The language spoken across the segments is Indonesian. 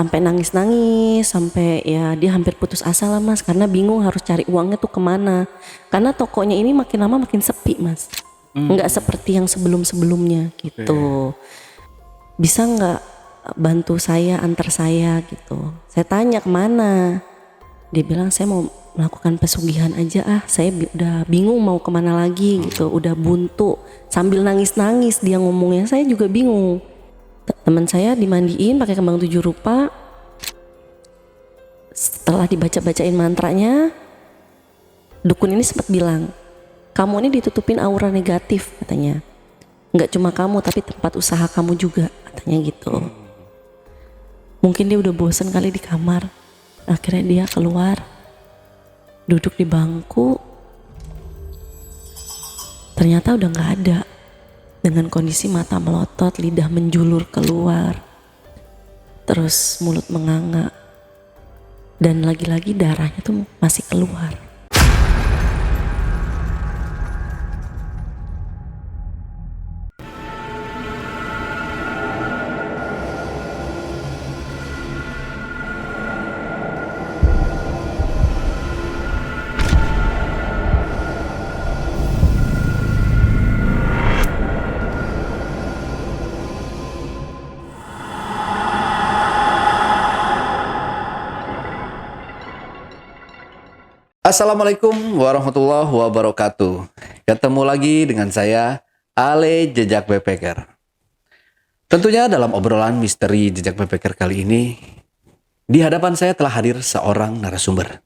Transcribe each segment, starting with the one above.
sampai nangis-nangis, sampai ya dia hampir putus asa lah Mas, karena bingung harus cari uangnya tuh kemana. Karena tokonya ini makin lama makin sepi Mas, nggak seperti yang sebelum-sebelumnya gitu. Bisa nggak bantu saya, antar saya gitu. Saya tanya kemana, dia bilang saya mau melakukan pesugihan aja saya udah bingung mau kemana lagi gitu, udah buntu. Sambil nangis-nangis dia ngomongnya, saya juga bingung. Teman saya dimandiin pakai kembang 7 rupa. Setelah dibaca-bacain mantranya, dukun ini sempat bilang, kamu ini ditutupin aura negatif katanya. Nggak cuma kamu tapi tempat usaha kamu juga katanya gitu. Mungkin dia udah bosen kali di kamar. Akhirnya dia keluar, duduk di bangku. Ternyata udah nggak ada. Dengan kondisi mata melotot, lidah menjulur keluar, terus mulut menganga, dan lagi-lagi darahnya tuh masih keluar. Assalamualaikum warahmatullahi wabarakatuh. Ketemu lagi dengan saya, Ale Jejak Backpacker. Tentunya dalam obrolan misteri Jejak Backpacker kali ini, di hadapan saya telah hadir seorang narasumber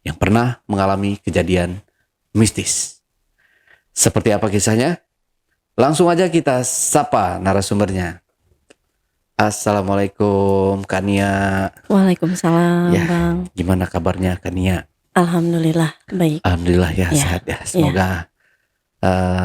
yang pernah mengalami kejadian mistis. Seperti apa kisahnya? Langsung aja kita sapa narasumbernya. Assalamualaikum Kak Nia. Waalaikumsalam Ya, Bang. gimana kabarnya Kak Nia? Alhamdulillah baik. Alhamdulillah ya, Ya, sehat ya. Semoga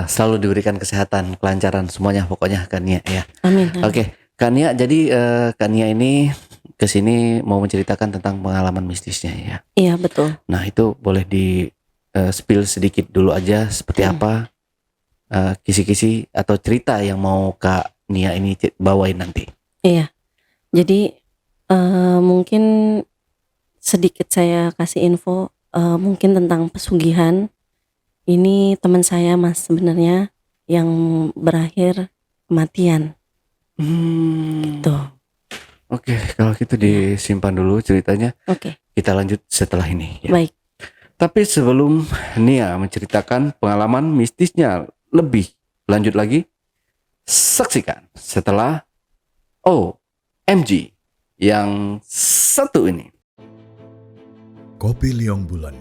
selalu diberikan kesehatan, kelancaran semuanya pokoknya Kak Nia ya. Amin. Oke, Kak Nia, jadi Kak Nia ini kesini mau menceritakan tentang pengalaman mistisnya ya. Iya betul. Nah itu boleh di spill sedikit dulu aja seperti apa kisi-kisi atau cerita yang mau Kak Nia ini bawain nanti. Iya. Jadi mungkin sedikit saya kasih info mungkin tentang pesugihan. Ini teman saya Mas sebenarnya yang berakhir kematian. Gitu. Oke, kalau gitu disimpan dulu ceritanya. Oke. Kita lanjut setelah ini. Ya. Baik. Tapi sebelum Nia menceritakan pengalaman mistisnya lebih lanjut lagi, saksikan setelah OMG yang satu ini. Kopi Liong Bulan,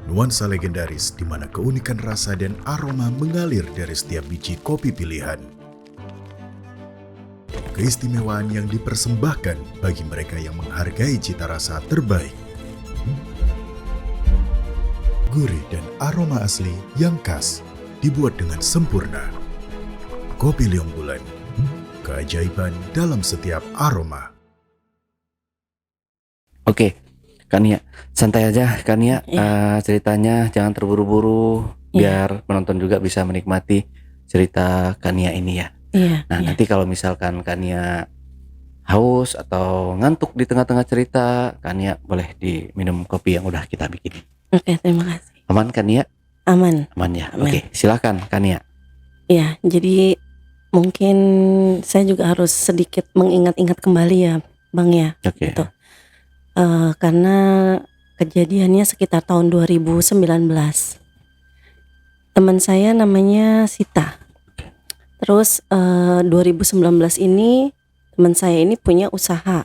nuansa legendaris di mana keunikan rasa dan aroma mengalir dari setiap biji kopi pilihan. Keistimewaan yang dipersembahkan bagi mereka yang menghargai cita rasa terbaik. Gurih dan aroma asli yang khas dibuat dengan sempurna. Kopi Liong Bulan, keajaiban dalam setiap aroma. Oke, Kania, santai aja Kania, ceritanya jangan terburu-buru biar penonton juga bisa menikmati cerita Kania ini ya. Iya. Nah nanti kalau misalkan Kania haus atau ngantuk di tengah-tengah cerita, Kania boleh diminum kopi yang udah kita bikin. Oke, terima kasih. Aman Kania? Aman. Aman ya. Aman. Oke, silakan Kania. Iya, jadi mungkin saya juga harus sedikit mengingat-ingat kembali ya, Bang ya. Oke. Gitu. Karena kejadiannya sekitar tahun 2019. Teman saya namanya Sita. Terus 2019 ini teman saya ini punya usaha.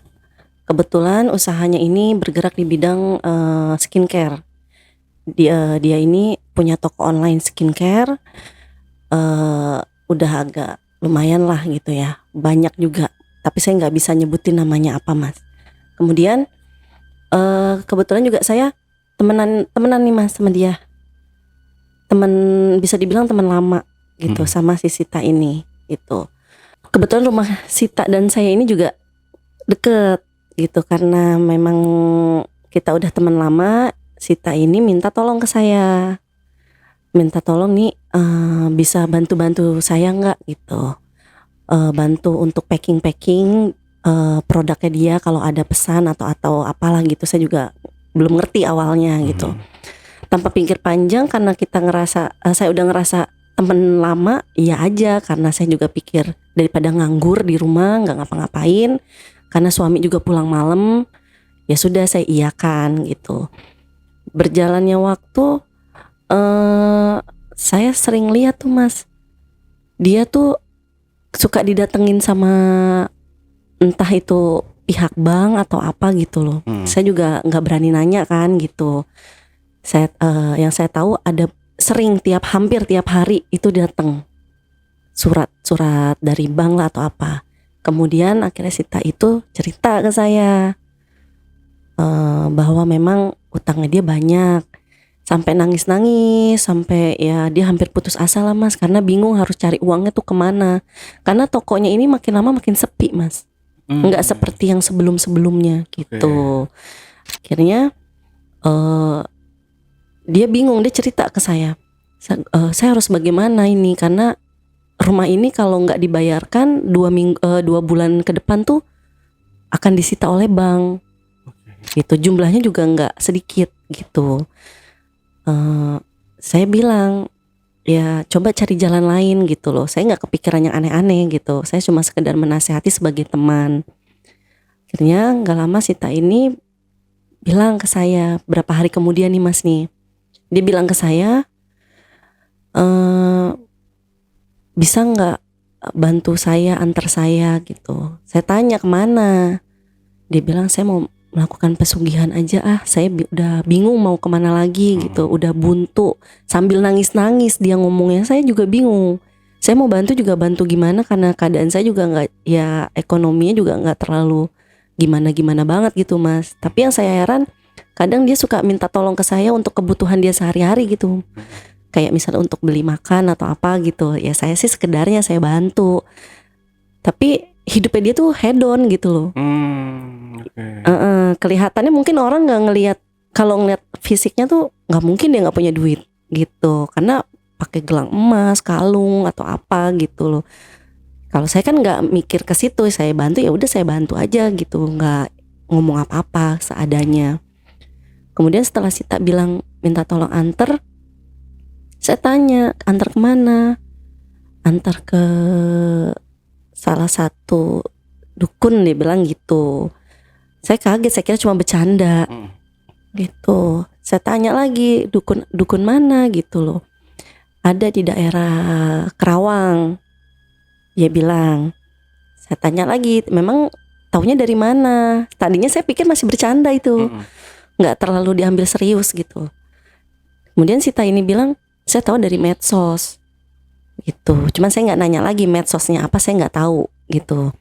Kebetulan usahanya ini bergerak di bidang skincare. Dia ini punya toko online skincare. Udah agak lumayan lah gitu ya, banyak juga. Tapi saya nggak bisa nyebutin namanya apa Mas. Kemudian kebetulan juga saya temenan nih Mas sama dia. Teman, bisa dibilang teman lama gitu sama si Sita ini gitu. Kebetulan rumah Sita dan saya ini juga deket gitu, karena memang kita udah teman lama. Sita ini minta tolong ke saya, minta tolong nih bisa bantu-bantu saya nggak gitu, bantu untuk packing produknya dia kalau ada pesan atau apalah gitu. Saya juga belum ngerti awalnya gitu. Tanpa pikir panjang karena kita ngerasa saya udah ngerasa temen lama, iya aja karena saya juga pikir daripada nganggur di rumah nggak ngapa-ngapain, karena suami juga pulang malam, ya sudah saya iyakan gitu. Berjalannya waktu saya sering lihat tuh Mas, dia tuh suka didatengin sama entah itu pihak bank atau apa gitu loh. Saya juga nggak berani nanya kan gitu. Yang saya tahu ada sering hampir tiap hari itu datang surat dari bank lah atau apa. Kemudian akhirnya Sita itu cerita ke saya bahwa memang utangnya dia banyak, sampai nangis, sampai ya dia hampir putus asa lah Mas, karena bingung harus cari uangnya tuh kemana. Karena tokonya ini makin lama makin sepi Mas, nggak seperti yang sebelum-sebelumnya gitu. Akhirnya dia bingung, dia cerita ke saya harus bagaimana ini, karena rumah ini kalau nggak dibayarkan 2 bulan ke depan tuh akan disita oleh bank gitu. Jumlahnya juga nggak sedikit gitu. Saya bilang ya coba cari jalan lain gitu loh. Saya nggak kepikiran yang aneh-aneh gitu. Saya cuma sekedar menasehati sebagai teman. Akhirnya nggak lama Sita ini bilang ke saya berapa hari kemudian nih Mas nih. Dia bilang ke saya, bisa nggak bantu saya, antar saya gitu. Saya tanya kemana. Dia bilang saya mau melakukan pesugihan aja saya udah bingung mau kemana lagi gitu, udah buntu. Sambil nangis-nangis dia ngomongnya, saya juga bingung. Saya mau bantu juga bantu gimana, karena keadaan saya juga nggak, ya ekonominya juga nggak terlalu gimana-gimana banget gitu Mas. Tapi yang saya heran, kadang dia suka minta tolong ke saya untuk kebutuhan dia sehari-hari gitu. Kayak misalnya untuk beli makan atau apa gitu. Ya saya sih sekedarnya saya bantu. Tapi hidupnya dia tuh hedon gitu loh. Kelihatannya mungkin orang nggak ngelihat, kalau ngelihat fisiknya tuh nggak mungkin dia nggak punya duit gitu. Karena pakai gelang emas, kalung atau apa gitu loh. Kalau saya kan nggak mikir ke situ, saya bantu ya udah saya bantu aja gitu, nggak ngomong apa-apa seadanya. Kemudian setelah Sita bilang minta tolong antar, saya tanya antar kemana? Antar ke salah satu dukun, dia bilang gitu. Saya kaget, saya kira cuma bercanda gitu. Saya tanya lagi dukun mana gitu loh. Ada di daerah Kerawang. Dia bilang. Saya tanya lagi, memang taunya dari mana? Tadinya saya pikir masih bercanda itu. Nggak terlalu diambil serius gitu. Kemudian Sita ini bilang, saya tahu dari medsos gitu. Cuman saya nggak nanya lagi medsosnya apa, saya nggak tahu gitu.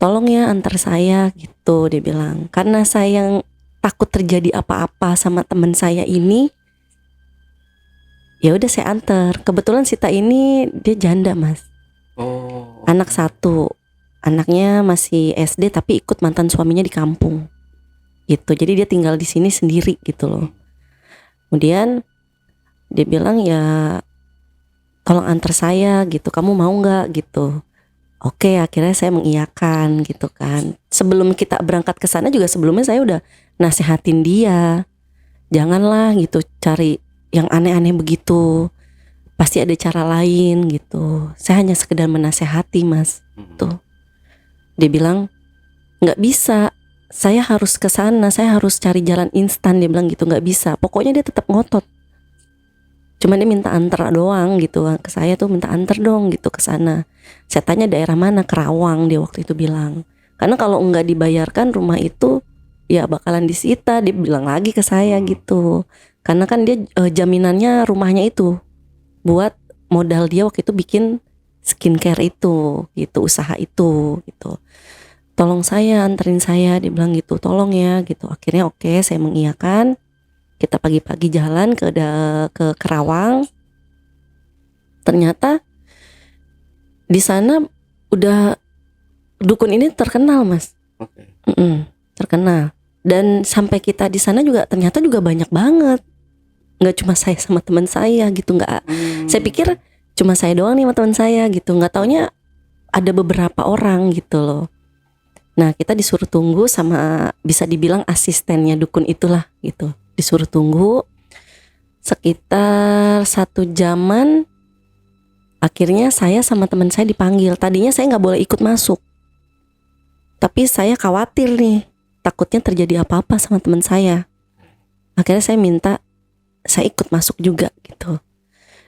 Tolong ya antar saya gitu, dia bilang. Karena saya takut terjadi apa-apa sama teman saya ini, ya udah saya antar. Kebetulan Sita ini dia janda Mas. Anak 1, anaknya masih SD tapi ikut mantan suaminya di kampung. Gitu. Jadi dia tinggal di sini sendiri gitu loh. Kemudian dia bilang ya tolong antar saya gitu, kamu mau nggak gitu. Oke, akhirnya saya mengiyakan gitu kan. Sebelum kita berangkat ke sana juga sebelumnya saya udah nasihatin dia, janganlah gitu cari yang aneh-aneh begitu, pasti ada cara lain gitu. Saya hanya sekedar menasehati Mas tuh. Dia bilang nggak bisa, saya harus ke sana, saya harus cari jalan instan. Dia bilang gitu, nggak bisa. Pokoknya dia tetap ngotot. Cuma dia minta antar doang gitu ke saya tuh, minta antar dong gitu ke sana. Saya tanya daerah mana, Kerawang dia waktu itu bilang. Karena kalau nggak dibayarkan rumah itu ya bakalan disita. Dia bilang lagi ke saya gitu. Karena kan dia jaminannya rumahnya itu buat modal dia waktu itu bikin skincare itu gitu, usaha itu gitu. Tolong saya, anterin saya, dia bilang gitu, tolong ya gitu. Akhirnya oke, saya mengiyakan. Kita pagi-pagi jalan ke Kerawang. Ternyata di sana udah dukun ini terkenal Mas. Terkenal. Dan sampai kita di sana juga ternyata juga banyak banget. Nggak cuma saya sama teman saya gitu, nggak. Saya pikir cuma saya doang nih sama teman saya gitu. Nggak taunya ada beberapa orang gitu loh. Nah kita disuruh tunggu sama bisa dibilang asistennya dukun itulah gitu. Disuruh tunggu sekitar 1 jaman. Akhirnya saya sama teman saya dipanggil. Tadinya saya nggak boleh ikut masuk, tapi saya khawatir nih, takutnya terjadi apa-apa sama teman saya. Akhirnya saya minta saya ikut masuk juga gitu.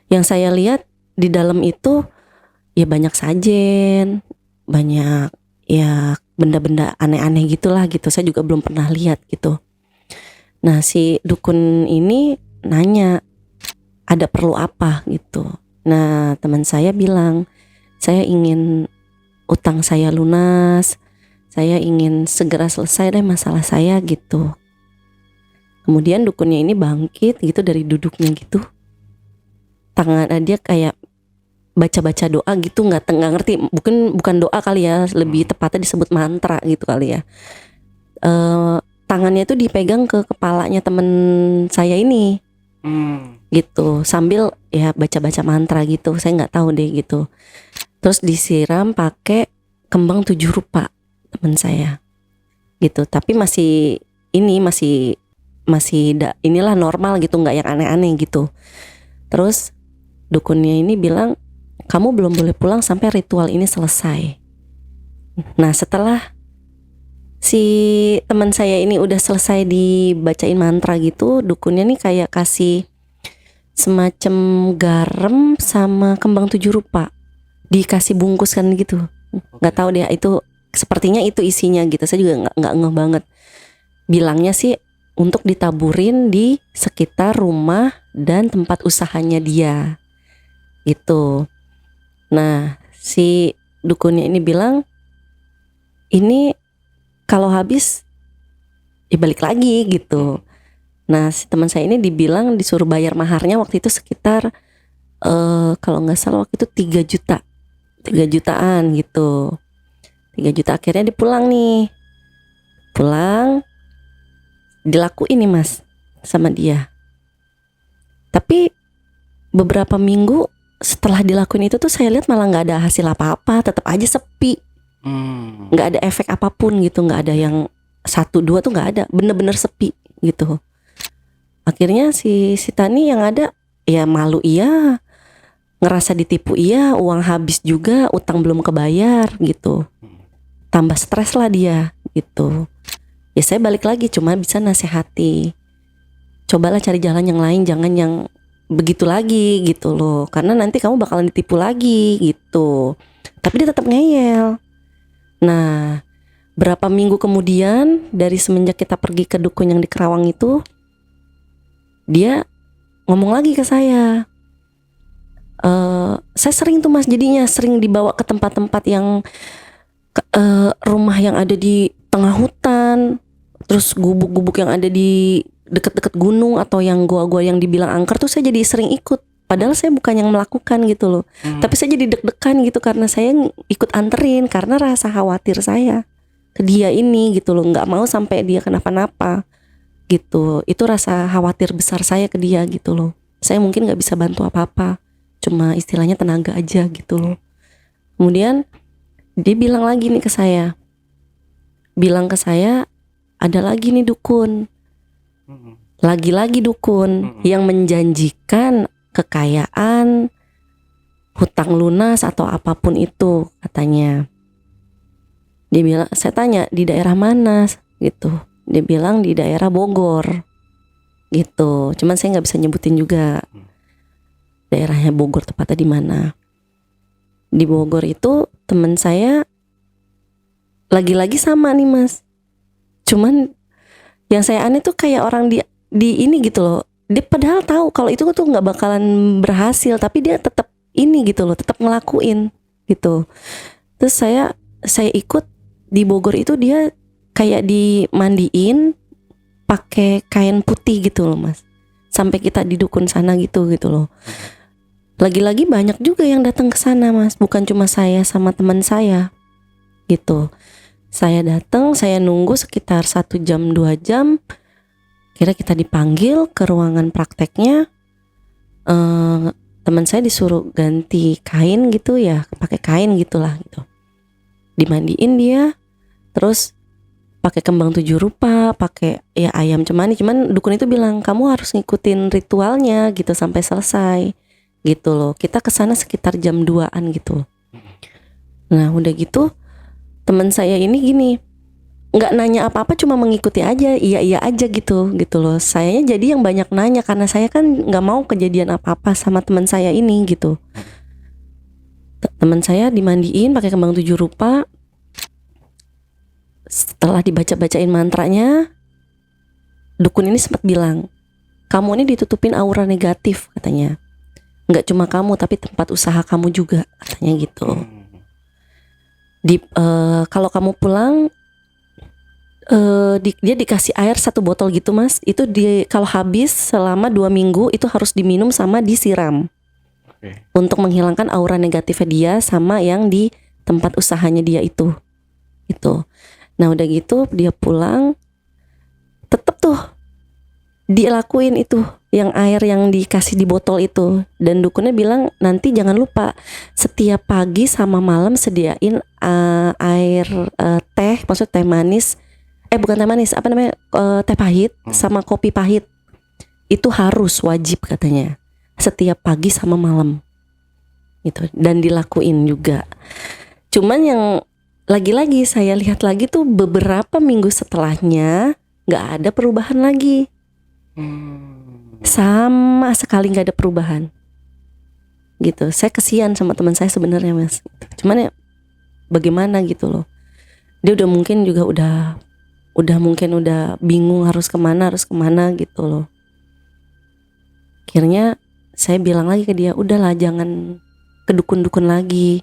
Yang saya lihat di dalam itu ya banyak sajen, banyak ya benda-benda aneh-aneh gitulah gitu. Saya juga belum pernah lihat gitu. Nah si dukun ini nanya ada perlu apa gitu. Nah teman saya bilang saya ingin utang saya lunas, saya ingin segera selesai deh masalah saya gitu. Kemudian dukunnya ini bangkit gitu dari duduknya gitu, tangan dia kayak baca-baca doa gitu, nggak ngerti, bukan doa kali ya, lebih tepatnya disebut mantra gitu kali ya. Tangannya itu dipegang ke kepalanya temen saya ini. Gitu sambil ya baca-baca mantra gitu, saya nggak tahu deh gitu. Terus disiram pakai kembang 7 rupa teman saya gitu, tapi masih inilah normal gitu, nggak yang aneh-aneh gitu. Terus dukunnya ini bilang kamu belum boleh pulang sampai ritual ini selesai. Nah setelah si teman saya ini udah selesai dibacain mantra gitu, dukunnya nih kayak kasih semacam garam sama kembang 7 rupa, dikasih bungkuskan gitu. Nggak tahu deh itu, sepertinya itu isinya gitu. Saya juga nggak ngeh banget. Bilangnya sih untuk ditaburin di sekitar rumah dan tempat usahanya dia gitu. Nah si dukunnya ini bilang ini kalau habis balik lagi gitu. Nah si teman saya ini dibilang disuruh bayar maharnya waktu itu sekitar kalau nggak salah waktu itu 3 jutaan gitu. 3 juta akhirnya dipulang nih. Pulang dilakuin nih mas sama dia. Tapi beberapa minggu setelah dilakuin itu tuh saya lihat malah nggak ada hasil apa-apa, tetap aja sepi. Nggak ada efek apapun gitu, nggak ada yang 1-2 tuh nggak ada, bener-bener sepi gitu. Akhirnya si Tani yang ada ya malu iya, ngerasa ditipu iya, uang habis juga, utang belum kebayar gitu, tambah stres lah dia gitu. Ya saya balik lagi cuma bisa nasihati, cobalah cari jalan yang lain, jangan yang begitu lagi gitu loh, karena nanti kamu bakalan ditipu lagi gitu. Tapi dia tetap ngeyel. Nah, berapa minggu kemudian dari semenjak kita pergi ke dukun yang di Kerawang itu, dia ngomong lagi ke saya. Saya sering tuh mas, jadinya sering dibawa ke tempat-tempat yang rumah yang ada di tengah hutan, terus gubuk-gubuk yang ada di deket-deket gunung atau yang gua-gua yang dibilang angker tuh saya jadi sering ikut. Padahal saya bukan yang melakukan gitu loh. Tapi saya jadi deg-degan gitu karena saya ikut anterin, karena rasa khawatir saya ke dia ini gitu loh, nggak mau sampai dia kenapa-napa gitu. Itu rasa khawatir besar saya ke dia gitu loh. Saya mungkin nggak bisa bantu apa-apa, cuma istilahnya tenaga aja gitu loh. Kemudian dia bilang lagi nih ke saya, ada lagi nih dukun, lagi-lagi dukun yang menjanjikan kekayaan, hutang lunas atau apapun itu katanya. Dia bilang, saya tanya di daerah mana gitu. Dia bilang di daerah Bogor gitu. Cuman saya nggak bisa nyebutin juga daerahnya Bogor tepatnya di mana. Di Bogor itu teman saya lagi-lagi sama nih mas. Cuman yang saya aneh tuh kayak orang di ini gitu loh. Dia padahal tahu kalau itu tuh nggak bakalan berhasil, tapi dia tetap ini gitu loh, tetap ngelakuin gitu. Terus saya ikut di Bogor itu, dia kayak dimandiin pakai kain putih gitu loh mas, sampai kita di dukun sana gitu loh. Lagi-lagi banyak juga yang datang ke sana mas, bukan cuma saya sama teman saya gitu. Saya datang, saya nunggu sekitar 1 jam 2 jam. Kira kita dipanggil ke ruangan prakteknya. Teman saya disuruh ganti kain gitu ya, pakai kain gitulah gitu. Dimandiin dia, Terus pakai kembang 7 rupa, pakai ya ayam cemani. Cuman dukun itu bilang kamu harus ngikutin ritualnya gitu sampai selesai gitu loh. Kita kesana sekitar jam 2-an gitu. Nah udah gitu teman saya ini gini, nggak nanya apa-apa, cuma mengikuti aja, iya aja gitu loh. Sayanya jadi yang banyak nanya karena saya kan nggak mau kejadian apa-apa sama teman saya ini gitu. Teman saya dimandiin pakai kembang 7 rupa. Setelah dibaca-bacain mantranya, dukun ini sempat bilang, kamu ini ditutupin aura negatif katanya. Nggak cuma kamu tapi tempat usaha kamu juga katanya gitu. Kalau kamu pulang, dia dikasih air 1 botol gitu mas. Itu kalau habis selama 2 minggu itu harus diminum sama disiram. Untuk menghilangkan aura negatifnya dia sama yang di tempat usahanya dia itu. Nah udah gitu dia pulang, tetep tuh dilakuin itu yang air yang dikasih di botol itu. Dan dukunnya bilang nanti jangan lupa setiap pagi sama malam sediain air teh, maksud teh manis, bukan teh manis, apa namanya, teh pahit sama kopi pahit. Itu harus wajib katanya setiap pagi sama malam gitu. Dan dilakuin juga. Cuman yang lagi-lagi saya lihat lagi tuh beberapa minggu setelahnya nggak ada perubahan lagi, sama sekali nggak ada perubahan gitu. Saya kesian sama teman saya sebenarnya mas, cuman ya bagaimana gitu loh. Dia udah mungkin juga udah bingung harus kemana gitu loh. Akhirnya saya bilang lagi ke dia, udahlah jangan ke dukun-dukun lagi.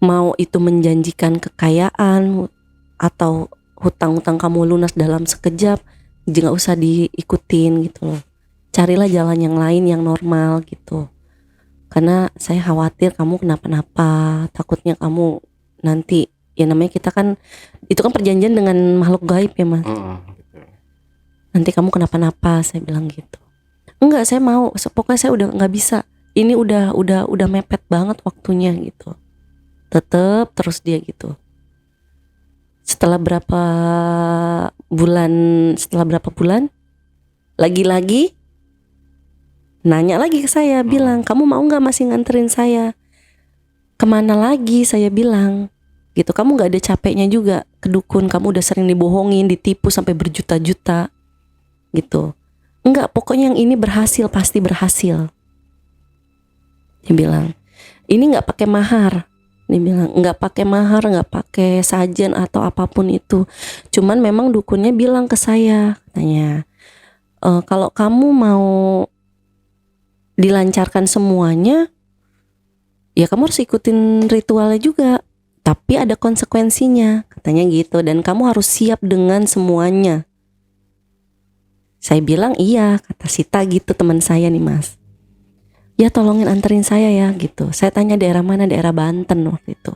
Mau itu menjanjikan kekayaan atau hutang-hutang kamu lunas dalam sekejap, nggak usah diikutin gitu loh. Carilah jalan yang lain yang normal gitu. Karena saya khawatir kamu kenapa-napa, takutnya kamu nanti, ya namanya kita kan, itu kan perjanjian dengan makhluk gaib ya mas. Nanti kamu kenapa-napa, saya bilang gitu. Enggak, saya mau, pokoknya saya udah nggak bisa. Ini udah mepet banget waktunya gitu. Tetep terus dia gitu. Setelah berapa bulan lagi-lagi nanya lagi ke saya, bilang kamu mau nggak masih nganterin saya kemana lagi. Saya bilang gitu, kamu nggak ada capeknya juga ke dukun, kamu udah sering dibohongin, ditipu sampai berjuta-juta gitu. Enggak, pokoknya yang ini berhasil, pasti berhasil. Dia bilang ini nggak pakai mahar. Dia bilang nggak pakai mahar, nggak pakai sajen atau apapun itu. Cuman memang dukunnya bilang ke saya, katanya, kalau kamu mau dilancarkan semuanya, ya kamu harus ikutin ritualnya juga. Tapi ada konsekuensinya, katanya gitu. Dan kamu harus siap dengan semuanya. Saya bilang iya, kata Sita gitu, teman saya nih mas. Ya tolongin anterin saya ya gitu. Saya tanya daerah mana, daerah Banten waktu itu.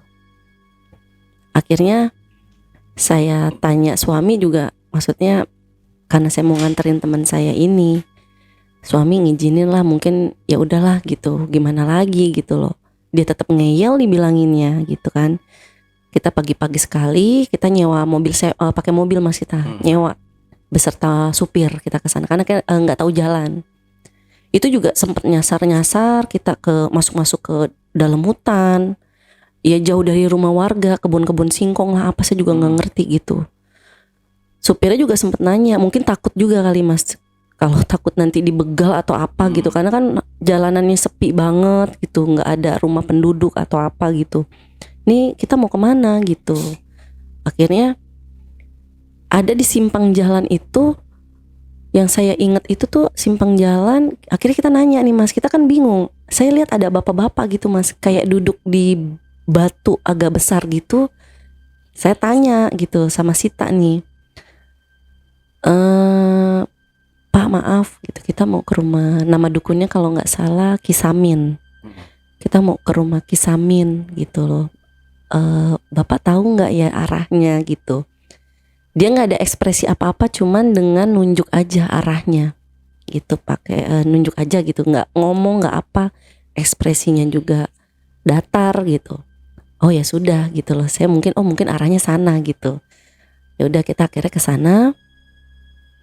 Akhirnya saya tanya suami juga, maksudnya karena saya mau nganterin teman saya ini, suami ngizinin lah, mungkin ya udahlah gitu, gimana lagi gitu loh. Dia tetap ngeyel dibilanginnya gitu kan. Kita pagi-pagi sekali kita nyewa mobil, pakai mobil mas, kita nyewa beserta supir kita ke sana karena nggak tahu jalan. Itu juga sempat nyasar kita ke masuk ke dalam hutan, ya jauh dari rumah warga, kebun-kebun singkong lah apa, saya juga nggak ngerti gitu. Supirnya juga sempat nanya, mungkin takut juga kali mas, kalau takut nanti dibegal atau apa gitu, karena kan jalanannya sepi banget gitu, nggak ada rumah penduduk atau apa gitu. Nih kita mau kemana gitu. Akhirnya ada di simpang jalan itu. Yang saya ingat itu tuh simpang jalan. Akhirnya kita nanya nih mas, kita kan bingung. Saya lihat ada bapak-bapak gitu mas, kayak duduk di batu agak besar gitu. Saya tanya gitu sama Sita nih, Pak maaf gitu, kita mau ke rumah, nama dukunnya kalau nggak salah Kisamin. Kita mau ke rumah Kisamin gitu loh. Bapak tahu nggak ya arahnya gitu. Dia nggak ada ekspresi apa-apa, cuman dengan nunjuk aja arahnya gitu, pakai nunjuk aja gitu, nggak ngomong nggak apa, ekspresinya juga datar gitu. Oh ya sudah gitu loh, saya mungkin arahnya sana gitu. Ya udah kita akhirnya ke sana.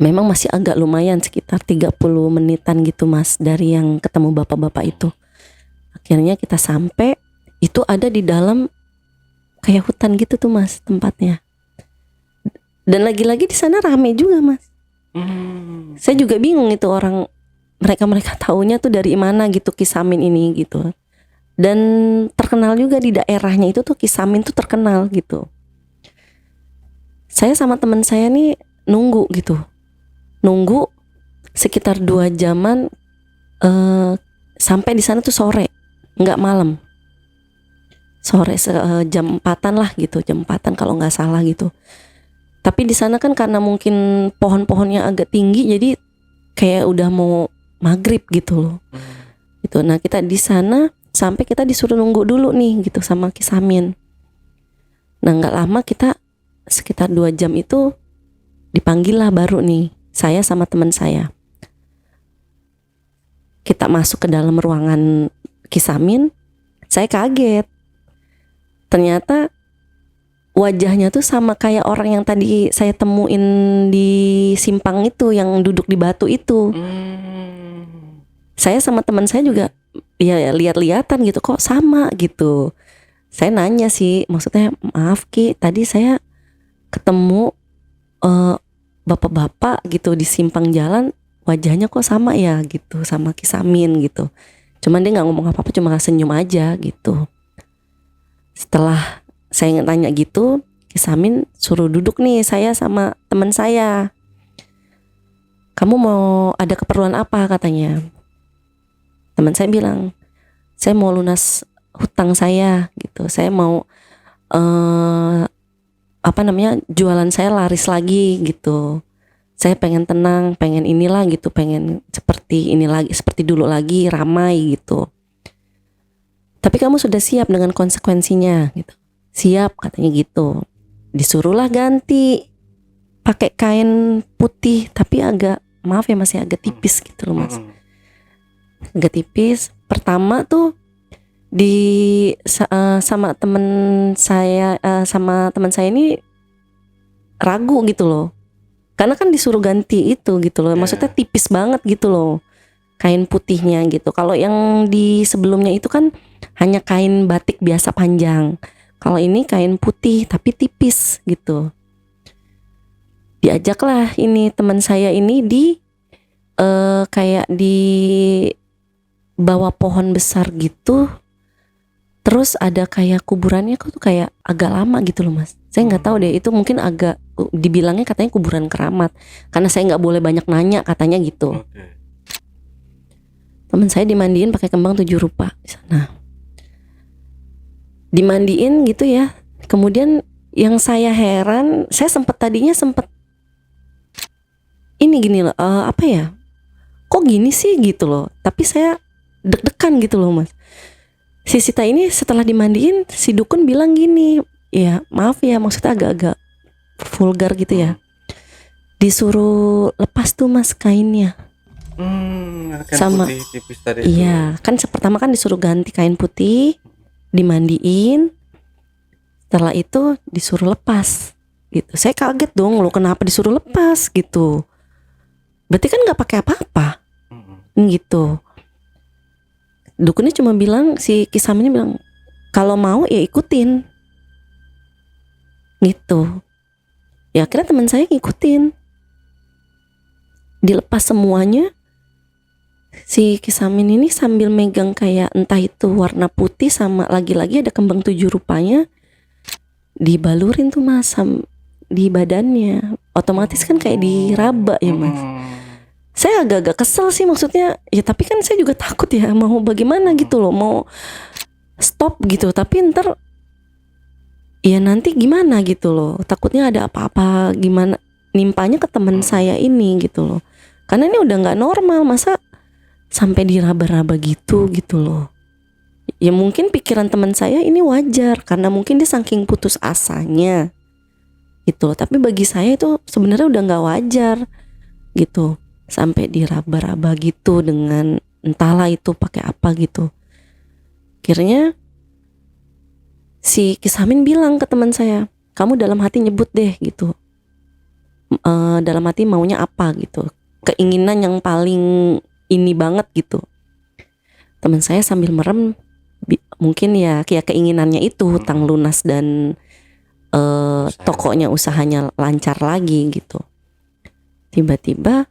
Memang masih agak lumayan, sekitar 30 menitan gitu Mas dari yang ketemu bapak-bapak itu. Akhirnya kita sampai, itu ada di dalam kayak hutan gitu tuh Mas tempatnya. Dan lagi-lagi di sana rame juga Mas. Saya juga bingung itu orang, mereka taunya tuh dari mana gitu Kisamin ini gitu. Dan terkenal juga di daerahnya itu tuh Kisamin tuh terkenal gitu. Saya sama teman saya nih nunggu gitu. Nunggu sekitar 2 jaman, sampai di sana tuh sore, nggak malam. Sore jam 4-an lah gitu, jam 4-an kalau nggak salah gitu. Tapi di sana kan karena mungkin pohon-pohonnya agak tinggi, jadi kayak udah mau maghrib gitu loh. Gitu. Nah kita di sana sampai kita disuruh nunggu dulu nih gitu sama Kisamin. Nah nggak lama kita sekitar 2 jam itu dipanggil lah baru nih. Saya sama teman saya. Kita masuk ke dalam ruangan Kisamin. Saya kaget. Ternyata wajahnya tuh sama kayak orang yang tadi saya temuin di simpang itu, yang duduk di batu itu. Saya sama teman saya juga ya lihat-lihatan gitu, kok sama gitu. Saya nanya sih, maksudnya maaf Ki, tadi saya ketemu bapak-bapak gitu di simpang jalan, wajahnya kok sama ya gitu sama Kisamin gitu. Cuman dia nggak ngomong apa-apa, cuma senyum aja gitu. Setelah saya tanya gitu, Kisamin suruh duduk nih saya sama teman saya. Kamu mau ada keperluan apa katanya. Teman saya bilang, saya mau lunas hutang saya gitu. Saya mau jualan saya laris lagi gitu. Saya pengen tenang, pengen inilah gitu, pengen seperti ini lagi, seperti dulu lagi, ramai gitu. Tapi kamu sudah siap dengan konsekuensinya gitu. Siap katanya gitu. Disuruhlah ganti pakai kain putih, tapi agak, maaf ya masih agak tipis gitu loh Mas. Agak tipis. Pertama tuh sama teman saya ini ragu gitu loh, karena kan disuruh ganti itu gitu loh, maksudnya tipis banget gitu loh kain putihnya gitu. Kalau yang di sebelumnya itu kan hanya kain batik biasa panjang, kalau ini kain putih tapi tipis gitu. Diajaklah ini teman saya ini kayak di bawah pohon besar gitu. Terus ada kayak kuburannya tuh kayak agak lama gitu loh Mas. Saya nggak tahu deh, itu mungkin agak dibilangnya katanya kuburan keramat, karena saya nggak boleh banyak nanya katanya gitu. Teman saya dimandiin pakai kembang 7 rupa di sana. Dimandiin gitu ya. Kemudian yang saya heran, saya tadinya sempet ini gini loh, apa ya? Kok gini sih gitu loh. Tapi saya deg-degan gitu loh Mas. Si Sita ini setelah dimandiin, si dukun bilang gini, ya maaf ya maksudnya agak-agak vulgar gitu ya. Disuruh lepas tuh Mas kainnya. Kan Sama putih tipis tadi iya, kan pertama kan disuruh ganti kain putih, dimandiin. Setelah itu disuruh lepas gitu. Saya kaget dong, lo kenapa disuruh lepas gitu. Berarti kan nggak pakai apa-apa gitu. Dukunnya cuma bilang, si Kisaminnya bilang kalau mau ya ikutin gitu. Ya akhirnya teman saya ngikutin, dilepas semuanya. Si Kisamin ini sambil megang kayak entah itu warna putih sama lagi-lagi ada kembang 7 rupanya, dibalurin tuh Mas di badannya. Otomatis kan kayak diraba ya Mas. Saya agak-agak kesel sih, maksudnya ya tapi kan saya juga takut ya, mau bagaimana gitu loh, mau stop gitu tapi ntar ya nanti gimana gitu loh, takutnya ada apa-apa gimana nimpanya ke teman saya ini gitu loh, karena ini udah nggak normal, masa sampai diraba-raba gitu loh. Ya mungkin pikiran teman saya ini wajar karena mungkin dia saking putus asanya gitu loh, tapi bagi saya itu sebenarnya udah nggak wajar gitu, sampai diraba-raba gitu dengan entahlah itu pakai apa gitu. Akhirnya si Kisamin bilang ke teman saya, kamu dalam hati nyebut deh gitu, dalam hati maunya apa gitu, keinginan yang paling ini banget gitu. Teman saya sambil merem, mungkin ya keinginannya itu hutang lunas dan tokonya usahanya lancar lagi gitu. Tiba-tiba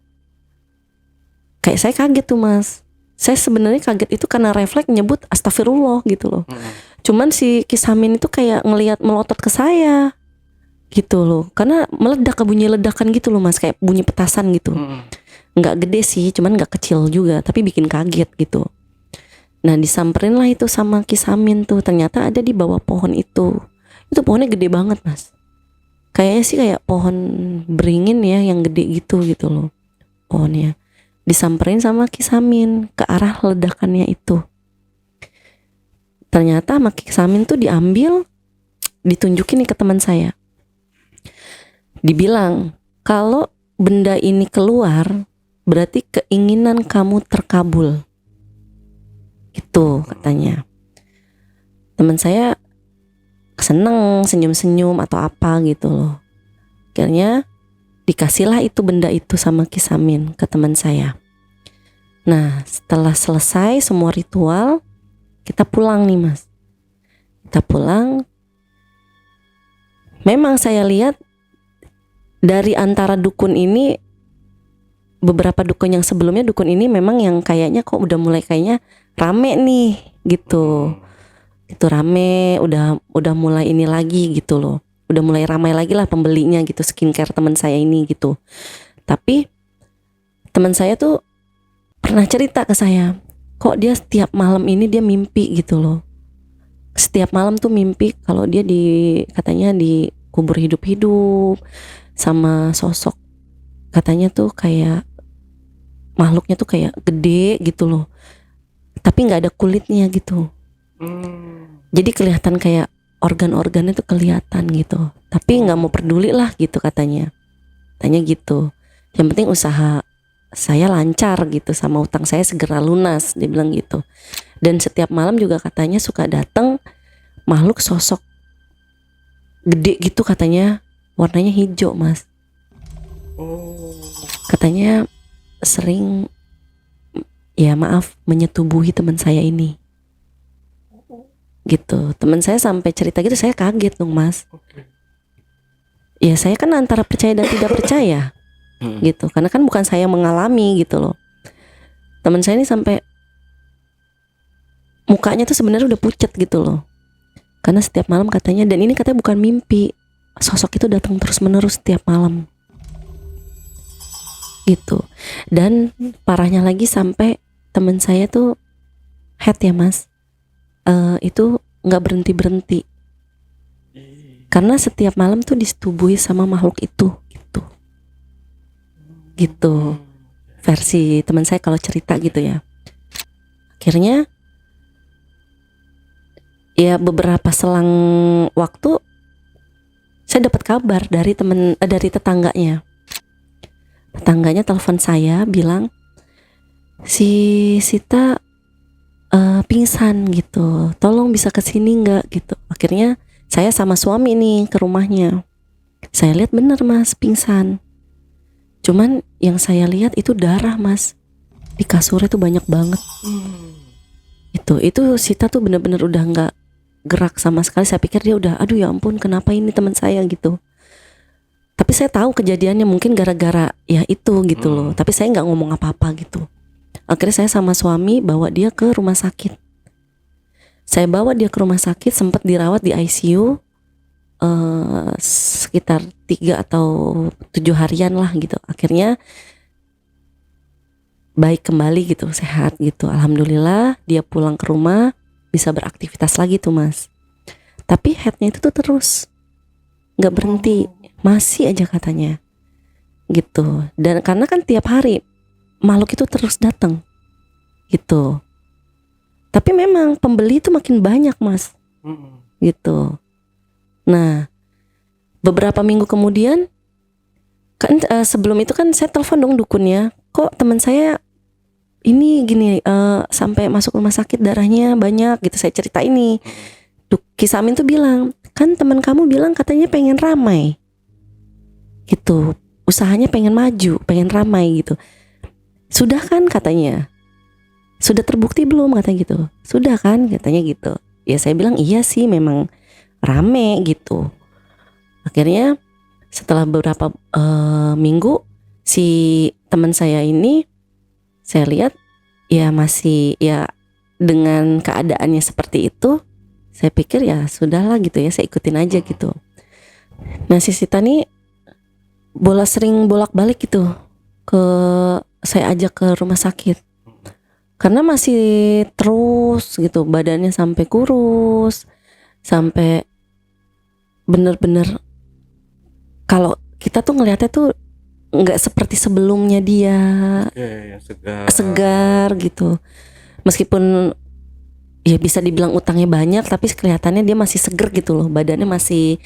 kayak saya kaget tuh Mas. Saya sebenarnya kaget itu karena refleks nyebut astagfirullah gitu loh. Cuman si Kisamin itu kayak ngelihat melotot ke saya gitu loh. Karena meledak, bunyi ledakan gitu loh Mas, kayak bunyi petasan gitu. Nggak gede sih, cuman nggak kecil juga, tapi bikin kaget gitu. Nah disamperin lah itu sama Kisamin tuh, ternyata ada di bawah pohon itu. Itu pohonnya gede banget Mas. Kayaknya sih kayak pohon beringin ya, yang gede gitu loh pohonnya. Disamperin sama Kisamin ke arah ledakannya itu. Ternyata sama Kisamin tuh diambil, ditunjukin nih ke teman saya. Dibilang kalau benda ini keluar berarti keinginan kamu terkabul. Gitu katanya. Teman saya seneng, senyum-senyum atau apa gitu loh. Akhirnya dikasihlah itu benda itu sama Kisamin ke teman saya. Nah setelah selesai semua ritual, kita pulang nih Mas. Kita pulang. Memang saya lihat dari antara dukun ini, beberapa dukun yang sebelumnya, dukun ini memang yang kayaknya kok udah mulai kayaknya rame nih gitu. Itu rame, udah mulai ini lagi gitu loh. Udah mulai ramai lagi lah pembelinya gitu, skincare teman saya ini gitu. Tapi teman saya tuh pernah cerita ke saya, kok dia setiap malam ini dia mimpi gitu loh. Setiap malam tuh mimpi kalau dia katanya dikubur hidup-hidup sama sosok, katanya tuh kayak makhluknya tuh kayak gede gitu loh, tapi nggak ada kulitnya gitu. Jadi kelihatan kayak organ-organnya tuh kelihatan gitu, tapi nggak mau peduli lah gitu katanya gitu. Yang penting usaha saya lancar gitu, sama utang saya segera lunas, dia bilang gitu. Dan setiap malam juga katanya suka datang makhluk sosok gede gitu, katanya warnanya hijau Mas. Katanya sering, ya maaf, menyetubuhi teman saya ini gitu. Teman saya sampai cerita gitu, saya kaget dong Mas. Ya saya kan antara percaya dan tidak percaya gitu, karena kan bukan saya mengalami gitu loh. Teman saya ini sampai mukanya tuh sebenarnya udah pucat gitu loh, karena setiap malam katanya, dan ini katanya bukan mimpi, sosok itu datang terus menerus setiap malam gitu. Dan parahnya lagi sampai teman saya tuh head ya Mas, itu nggak berhenti karena setiap malam tuh disetubuhi sama makhluk itu gitu versi teman saya kalau cerita gitu ya. Akhirnya ya beberapa selang waktu saya dapat kabar dari tetangganya telepon saya bilang si Sita pingsan gitu, tolong bisa kesini nggak gitu. Akhirnya saya sama suami nih ke rumahnya. Saya lihat bener Mas pingsan. Cuman yang saya lihat itu darah Mas, di kasurnya tuh banyak banget. Itu Sita tuh bener-bener udah nggak gerak sama sekali. Saya pikir dia udah, aduh ya ampun kenapa ini teman saya gitu. Tapi saya tahu kejadiannya mungkin gara-gara ya itu gitu loh. Tapi saya nggak ngomong apa-apa gitu. Akhirnya saya sama suami bawa dia ke rumah sakit. Saya bawa dia ke rumah sakit, sempat dirawat di ICU sekitar 3 atau 7 harian lah gitu. Akhirnya baik kembali gitu, sehat gitu. Alhamdulillah dia pulang ke rumah bisa beraktivitas lagi tuh Mas. Tapi headnya itu tuh terus nggak berhenti, masih aja katanya gitu. Dan karena kan tiap hari makhluk itu terus datang gitu. Tapi memang pembeli itu makin banyak Mas gitu. Nah beberapa minggu kemudian kan sebelum itu kan saya telepon dong dukunnya, kok teman saya ini gini sampai masuk rumah sakit darahnya banyak gitu. Saya cerita ini, Kisamin tuh bilang, kan teman kamu bilang katanya pengen ramai gitu, usahanya pengen maju, pengen ramai gitu. Sudah kan katanya, sudah terbukti belum katanya gitu. Sudah kan katanya gitu. Ya saya bilang iya sih memang rame gitu. Akhirnya setelah beberapa minggu si teman saya ini, saya lihat ya masih ya dengan keadaannya seperti itu, saya pikir ya sudahlah gitu ya, saya ikutin aja gitu. Nah si Sita nih sering bolak-balik gitu ke, saya ajak ke rumah sakit karena masih terus gitu, badannya sampai kurus, sampai bener-bener kalau kita tuh ngelihatnya tuh nggak seperti sebelumnya dia. Oke, yang segar gitu. Meskipun ya bisa dibilang utangnya banyak, tapi kelihatannya dia masih seger gitu loh, badannya masih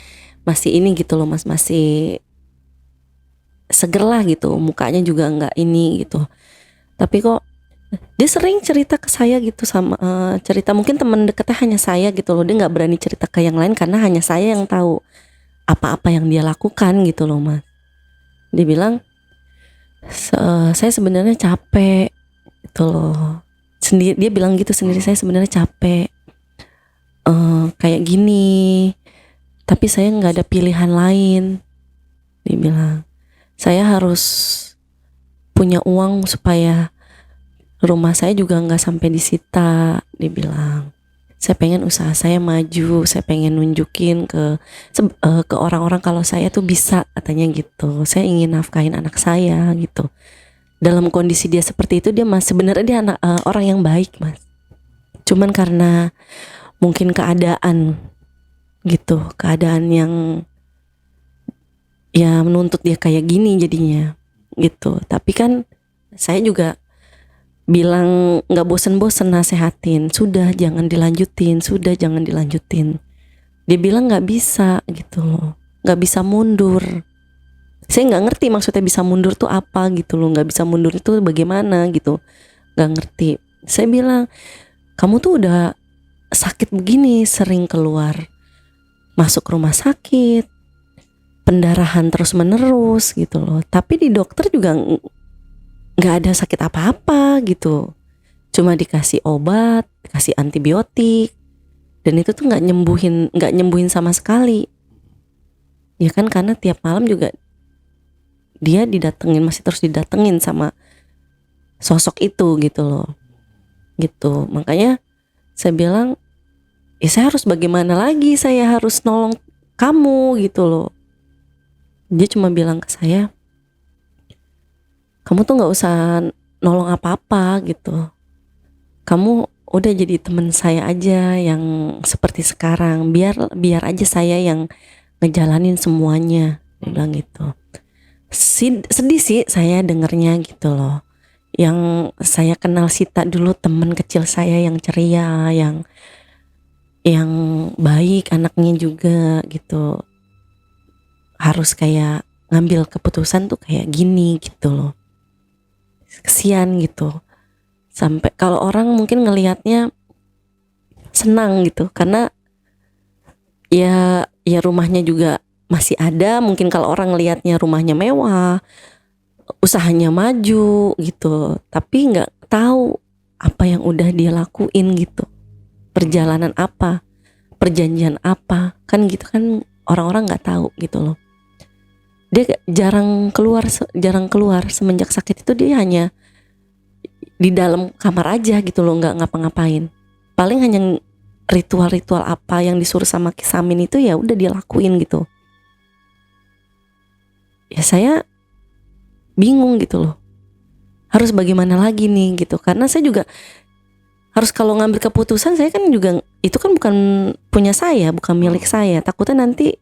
ini gitu loh Mas, masih seger lah gitu, mukanya juga nggak ini gitu. Tapi kok dia sering cerita ke saya gitu, sama cerita mungkin teman dekatnya hanya saya gitu loh, dia nggak berani cerita ke yang lain karena hanya saya yang tahu apa-apa yang dia lakukan gitu loh Mas. Dia bilang saya sebenarnya capek gitu loh. Dia bilang gitu sendiri, saya sebenarnya capek kayak gini, tapi saya nggak ada pilihan lain. Dia bilang saya harus punya uang supaya rumah saya juga nggak sampai disita. Dia bilang saya pengen usaha saya maju, saya pengen nunjukin ke orang-orang kalau saya tuh bisa, katanya gitu. Saya ingin nafkahin anak saya gitu. Dalam kondisi dia seperti itu, dia sebenarnya dia orang yang baik Mas. Cuman karena mungkin keadaan gitu, keadaan yang ya menuntut dia kayak gini jadinya gitu. Tapi kan saya juga bilang nggak bosen-bosen nasehatin, sudah jangan dilanjutin, sudah jangan dilanjutin. Dia bilang nggak bisa gitu loh, nggak bisa mundur. Saya nggak ngerti maksudnya bisa mundur tuh apa gitu loh, nggak bisa mundur itu bagaimana gitu, nggak ngerti. Saya bilang kamu tuh udah sakit begini, sering keluar masuk rumah sakit, pendarahan terus menerus gitu loh, tapi di dokter juga nggak ada sakit apa-apa gitu, cuma dikasih obat, dikasih antibiotik, dan itu tuh nggak nyembuhin sama sekali. Ya kan karena tiap malam juga dia masih terus didatengin sama sosok itu gitu loh, gitu. Makanya saya bilang, ya saya harus bagaimana lagi, saya harus nolong kamu gitu loh. Dia cuma bilang ke saya, kamu tuh nggak usah nolong apa-apa gitu, kamu udah jadi teman saya aja yang seperti sekarang, biar aja saya yang ngejalanin semuanya. Dia bilang gitu. Sedih sih saya dengernya gitu loh. Yang saya kenal Sita dulu, teman kecil saya yang ceria, yang baik anaknya juga gitu, harus kayak ngambil keputusan tuh kayak gini gitu loh. Kesian gitu. Sampai kalau orang mungkin ngelihatnya senang gitu karena ya rumahnya juga masih ada. Mungkin kalau orang ngelihatnya rumahnya mewah, usahanya maju gitu, tapi nggak tahu apa yang udah dia lakuin gitu, perjalanan apa, perjanjian apa, kan gitu kan orang-orang nggak tahu gitu loh. Dia jarang keluar semenjak sakit itu. Dia hanya di dalam kamar aja gitu loh, nggak ngapa-ngapain. Paling hanya ritual-ritual apa yang disuruh sama Kisamin itu ya udah dia lakuin gitu. Ya saya bingung gitu loh, harus bagaimana lagi nih gitu. Karena saya juga harus kalau ngambil keputusan, saya kan juga itu kan bukan punya saya, bukan milik saya. Takutnya nanti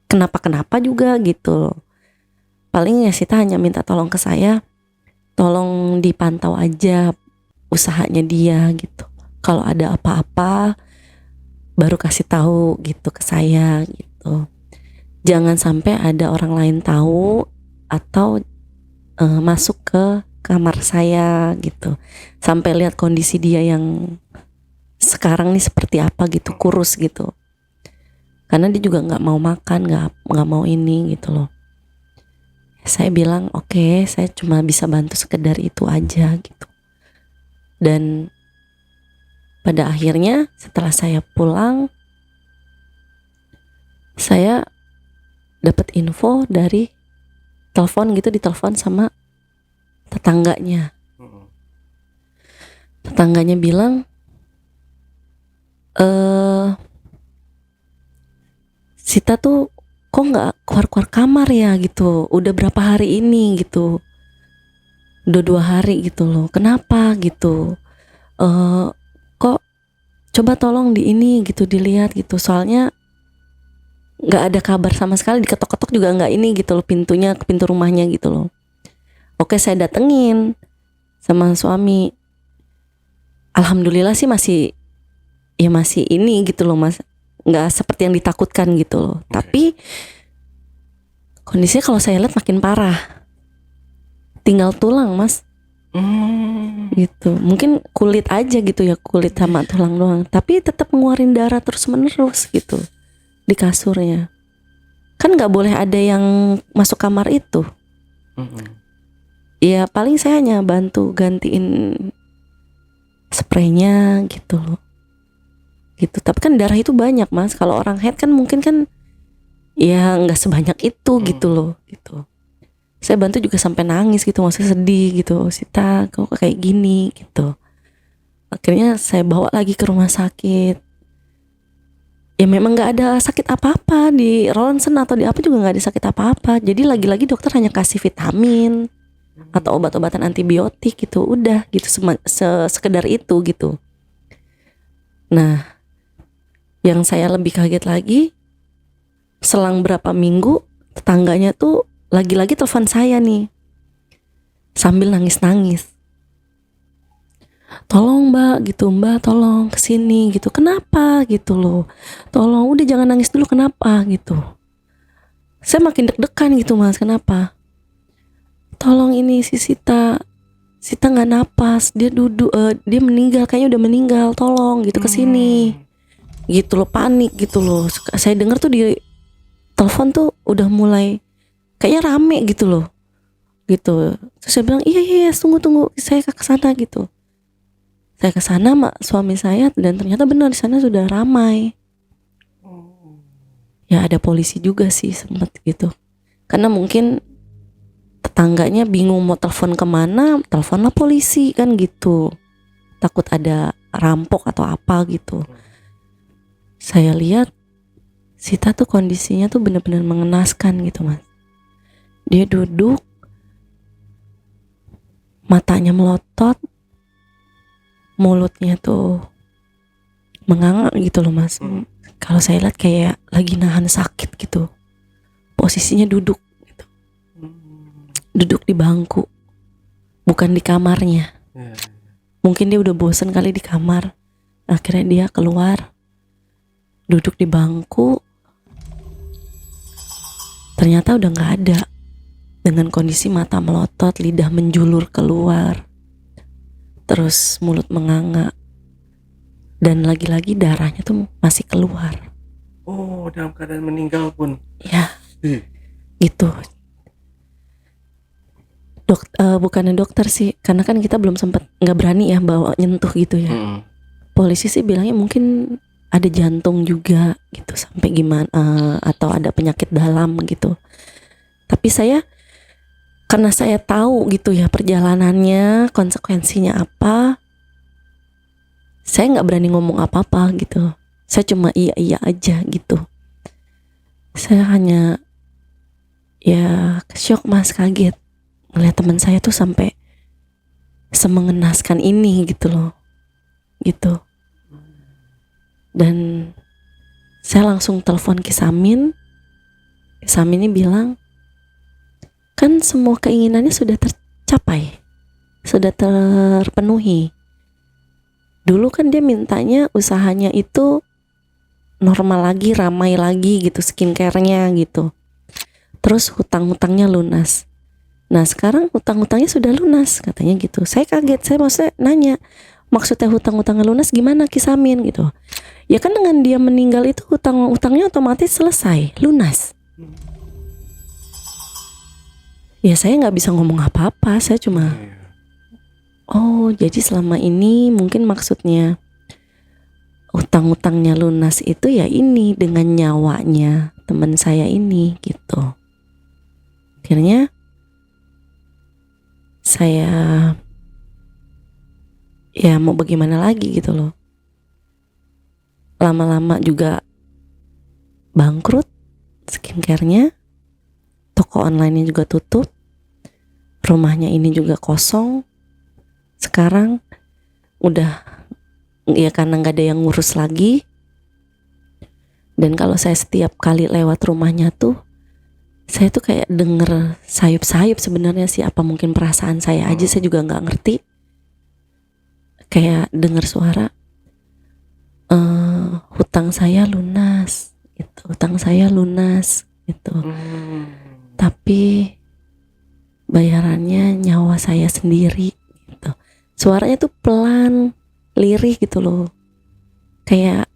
kenapa juga gitu. Paling ya Sita hanya minta tolong ke saya, tolong dipantau aja usahanya dia gitu. Kalau ada apa-apa baru kasih tahu gitu ke saya gitu. Jangan sampai ada orang lain tahu atau masuk ke kamar saya gitu, sampai lihat kondisi dia yang sekarang nih seperti apa gitu, kurus gitu. Karena dia juga nggak mau makan, nggak mau ini gitu loh. Saya bilang oke, saya cuma bisa bantu sekedar itu aja gitu. Dan pada akhirnya setelah saya pulang, saya dapat info dari telepon gitu, ditelepon sama tetangganya. Tetangganya bilang, Sita tuh kok nggak keluar kamar ya gitu, udah berapa hari ini gitu, udah 2 hari gitu loh, kenapa gitu, kok coba tolong di ini gitu dilihat gitu, soalnya nggak ada kabar sama sekali, diketok-ketok juga nggak ini gitu loh, pintunya ke pintu rumahnya gitu loh. Oke, saya datengin sama suami, alhamdulillah sih masih ini gitu loh mas, nggak seperti yang ditakutkan gitu loh. Tapi kondisinya kalau saya lihat makin parah, tinggal tulang mas. Gitu, mungkin kulit aja gitu ya, kulit sama tulang doang, tapi tetap ngeluarin darah terus menerus gitu di kasurnya. Kan nggak boleh ada yang masuk kamar itu. Ya paling saya hanya bantu gantiin spraynya gitu loh. Gitu, tapi kan darah itu banyak mas. Kalau orang head kan mungkin kan ya nggak sebanyak itu gitu loh gitu. Saya bantu juga sampai nangis gitu, maksudnya sedih gitu, Sita kok kayak gini gitu. Akhirnya saya bawa lagi ke rumah sakit. Ya memang nggak ada sakit apa-apa, di ronsen atau di apa juga nggak ada sakit apa-apa. Jadi lagi-lagi dokter hanya kasih vitamin atau obat-obatan antibiotik gitu, udah gitu, sekedar itu gitu. Nah, yang saya lebih kaget lagi, selang berapa minggu tetangganya tuh lagi-lagi telepon saya nih sambil nangis-nangis, tolong mbak gitu, mbak tolong kesini gitu, kenapa gitu loh, tolong udah jangan nangis dulu, kenapa gitu. Saya makin deg-degan gitu mas, kenapa, tolong ini si Sita nggak napas, dia duduk, dia meninggal, kayaknya udah meninggal, tolong gitu kesini gitu loh, panik gitu loh. Saya dengar tuh di telepon tuh udah mulai kayaknya rame gitu loh gitu. Terus saya bilang iya tunggu saya ke sana gitu. Saya ke sana sama suami saya dan ternyata benar di sana sudah ramai. Ya ada polisi juga sih sempat gitu. Karena mungkin tetangganya bingung mau telepon kemana, teleponlah polisi kan gitu. Takut ada rampok atau apa gitu. Saya lihat Sita tuh kondisinya tuh benar-benar mengenaskan gitu mas. Dia duduk, matanya melotot, mulutnya tuh menganga gitu loh mas. Kalau saya lihat kayak lagi nahan sakit gitu. Posisinya duduk gitu. Duduk di bangku, bukan di kamarnya. Mungkin dia udah bosen kali di kamar. Akhirnya dia keluar, duduk di bangku. Ternyata udah gak ada. Dengan kondisi mata melotot, lidah menjulur keluar, terus mulut menganga, dan lagi-lagi darahnya tuh masih keluar. Oh, dalam keadaan meninggal pun. Ya, gitu. Bukannya dokter sih, karena kan kita belum sempat, nggak berani ya bawa nyentuh gitu ya. Polisi sih bilangnya mungkin ada jantung juga gitu, sampai gimana, atau ada penyakit dalam gitu. Tapi karena saya tahu gitu ya perjalanannya, konsekuensinya apa, saya nggak berani ngomong apa-apa gitu. Saya cuma iya aja gitu. Saya hanya ya shock mas, kaget ngeliat teman saya tuh sampai semengenaskan ini gitu loh, gitu. Dan saya langsung telepon Kisamin. Kisamin ini bilang, kan semua keinginannya sudah tercapai, sudah terpenuhi. Dulu kan dia mintanya usahanya itu normal lagi, ramai lagi gitu, skincare-nya gitu. Terus hutang-hutangnya lunas. Nah sekarang hutang-hutangnya sudah lunas katanya gitu. Saya kaget, saya maksudnya nanya, maksudnya hutang-hutangnya lunas gimana Kisamin gitu. Ya kan dengan dia meninggal itu hutang-hutangnya otomatis selesai, lunas. Ya saya nggak bisa ngomong apa-apa, saya cuma oh jadi selama ini mungkin maksudnya utang-utangnya lunas itu ya ini dengan nyawanya teman saya ini gitu. Akhirnya saya ya mau bagaimana lagi gitu loh. Lama-lama juga bangkrut skincare-nya, toko online-nya juga tutup, rumahnya ini juga kosong. Sekarang udah ya karena nggak ada yang ngurus lagi. Dan kalau saya setiap kali lewat rumahnya tuh, saya tuh kayak denger sayup-sayup sebenarnya sih, apa mungkin perasaan saya aja, saya juga nggak ngerti. Kayak denger suara, hutang saya lunas, gitu, hutang saya lunas, gitu. Tapi bayarannya nyawa saya sendiri, gitu. Suaranya tuh pelan, lirih gitu loh. Kayak,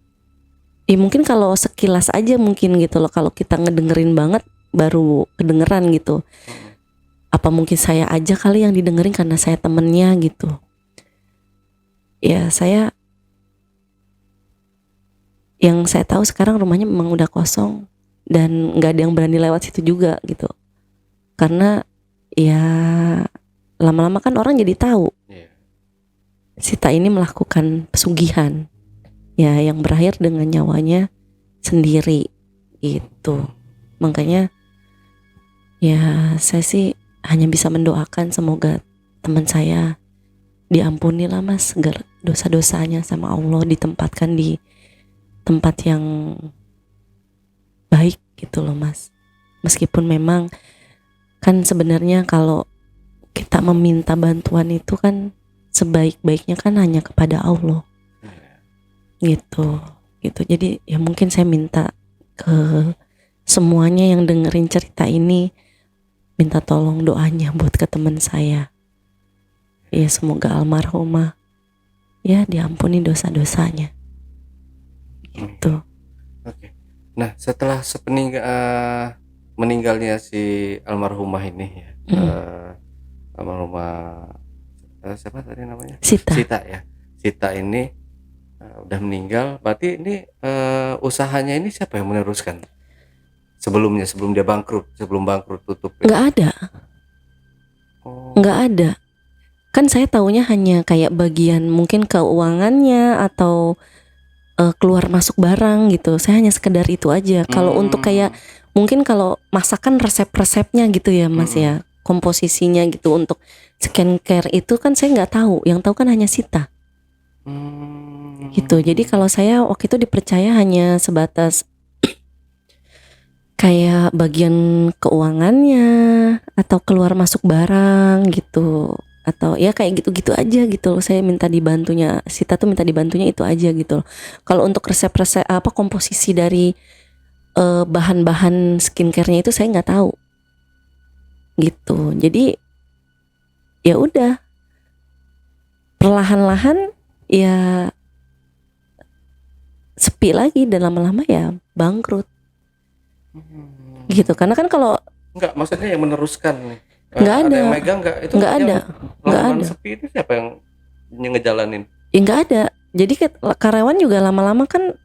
ya mungkin kalau sekilas aja mungkin gitu loh, kalau kita ngedengerin banget baru kedengeran gitu. Apa mungkin saya aja kali yang didengerin karena saya temennya gitu. Ya yang saya tahu sekarang rumahnya memang udah kosong dan nggak ada yang berani lewat situ juga gitu. Karena ya lama-lama kan orang jadi tahu Sita ini melakukan pesugihan ya yang berakhir dengan nyawanya sendiri gitu. Makanya ya saya sih hanya bisa mendoakan semoga teman saya diampuni lah mas segala dosa-dosanya sama Allah, ditempatkan di tempat yang baik gitu loh mas. Meskipun memang kan sebenarnya kalau kita meminta bantuan itu kan sebaik-baiknya kan hanya kepada Allah gitu. Jadi ya mungkin saya minta ke semuanya yang dengerin cerita ini, minta tolong doanya buat ke teman saya. Ya semoga almarhumah ya diampuni dosa-dosanya. Gitu. Oke. Nah, setelah meninggalnya si almarhumah ini ya, almarhumah siapa tadi namanya? Sita. Ya. Sita ini udah meninggal. Berarti ini usahanya ini siapa yang meneruskan? Sebelum dia bangkrut, sebelum bangkrut tutup. Ya? Nggak ada. Nggak ada. Kan saya taunya hanya kayak bagian mungkin keuangannya atau keluar masuk barang gitu. Saya hanya sekedar itu aja. Kalau untuk kayak mungkin kalau masakan resep-resepnya gitu ya mas ya, komposisinya gitu untuk skincare itu kan saya nggak tahu. Yang tahu kan hanya Sita. Gitu. Jadi kalau saya waktu itu dipercaya hanya sebatas kayak bagian keuangannya atau keluar masuk barang gitu. Atau ya kayak gitu-gitu aja gitu loh. Saya minta dibantunya, Sita tuh minta dibantunya itu aja gitu loh. Kalau untuk resep-resep apa komposisi dari bahan-bahan skincare-nya itu saya nggak tahu gitu. Jadi ya udah perlahan-lahan ya sepi lagi dan lama-lama ya bangkrut gitu. Karena kan kalau enggak, maksudnya yang meneruskan nih. Nggak ada yang megang nggak itu? Nggak ada. Nggak ada. Sepi itu siapa yang ngejalanin? Ya nggak ada. Jadi karyawan juga lama-lama kan,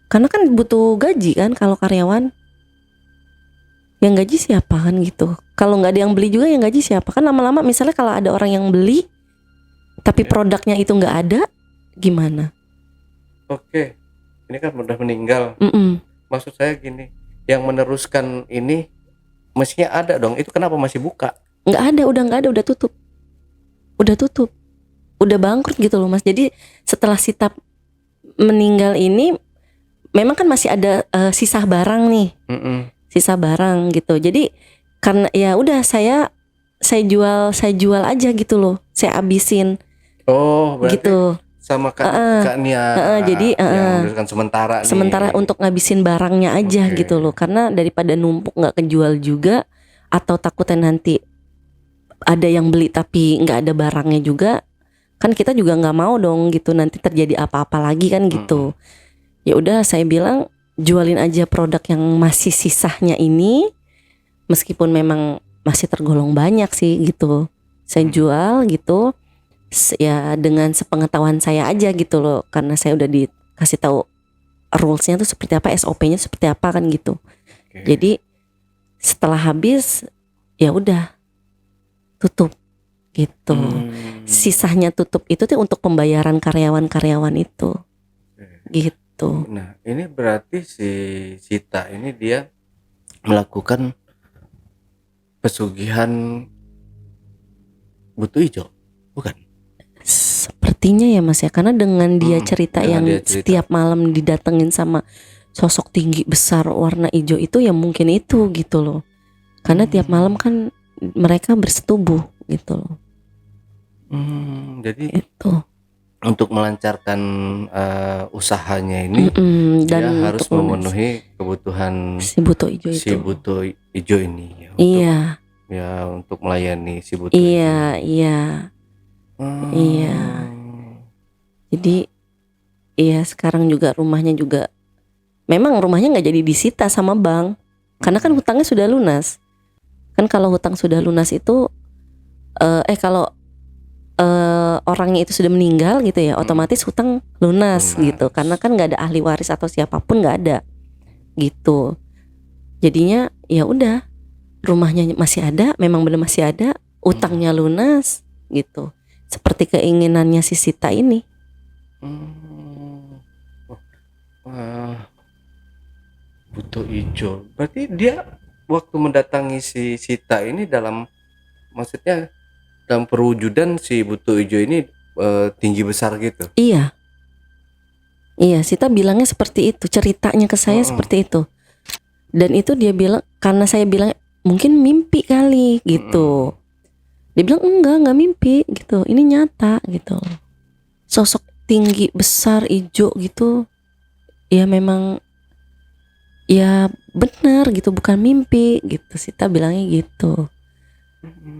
karena kan butuh gaji kan kalau karyawan. Yang gaji siapa kan gitu. Kalau nggak ada yang beli juga yang gaji siapa kan. Lama-lama misalnya kalau ada orang yang beli tapi produknya itu nggak ada, gimana? Oke, ini kan udah meninggal. Maksud saya gini, yang meneruskan ini mestinya ada dong. Itu kenapa masih buka? Nggak ada, udah tutup. Udah bangkrut gitu loh mas. Jadi setelah Sita meninggal ini memang kan masih ada sisa barang nih. Sisa barang gitu. Jadi karena ya udah saya jual aja gitu loh. Saya abisin. Oh, berarti gitu. Sama Kak Nia. Jadi yang meneruskan sementara nih. untuk ngabisin barangnya aja gitu loh. Karena daripada numpuk nggak kejual juga, atau takutnya nanti ada yang beli tapi nggak ada barangnya juga, kan kita juga nggak mau dong gitu nanti terjadi apa-apa lagi kan gitu. Ya udah saya bilang jualin aja produk yang masih sisanya ini, meskipun memang masih tergolong banyak sih gitu. Saya jual gitu ya dengan sepengetahuan saya aja gitu loh, karena saya udah dikasih tahu rulesnya tuh seperti apa, SOP-nya seperti apa kan gitu. Oke. Jadi setelah habis ya udah tutup gitu. Sisanya tutup itu tuh untuk pembayaran karyawan-karyawan itu gitu. Nah, ini berarti si Sita ini dia melakukan pesugihan butuh hijau, bukan? Sepertinya ya Mas ya, karena dengan dia cerita dengan yang dia cerita. setiap malam didatengin sama sosok tinggi besar warna hijau itu, ya mungkin itu gitu loh. Karena tiap malam kan mereka bersetubuh gitu loh. Jadi Itu. untuk melancarkan usahanya ini dia Dan harus untuk memenuhi kebutuhan si buto hijau itu. si butuh hijau ini ya, Iya, ya untuk melayani si butuh iya, hijau. iya. Iya. Jadi iya, sekarang juga rumahnya juga memang rumahnya nggak jadi disita sama bank karena kan hutangnya sudah lunas. Kan kalau hutang sudah lunas itu kalau orangnya itu sudah meninggal gitu ya, otomatis hutang lunas gitu, karena kan nggak ada ahli waris atau siapapun, nggak ada gitu. Jadinya ya udah, rumahnya masih ada, memang benar masih ada, utangnya lunas gitu, seperti keinginannya si Sita ini. Butuh hijau berarti dia waktu mendatangi si Sita ini maksudnya dalam perwujudan si butuh hijau ini tinggi besar gitu. Iya, iya, Sita bilangnya seperti itu, ceritanya ke saya seperti itu. Dan itu dia bilang, karena saya bilang mungkin mimpi kali gitu. Dia bilang enggak mimpi gitu, ini nyata gitu. Sosok tinggi besar hijau gitu, ya memang ya benar gitu, bukan mimpi gitu. Sita bilangnya gitu.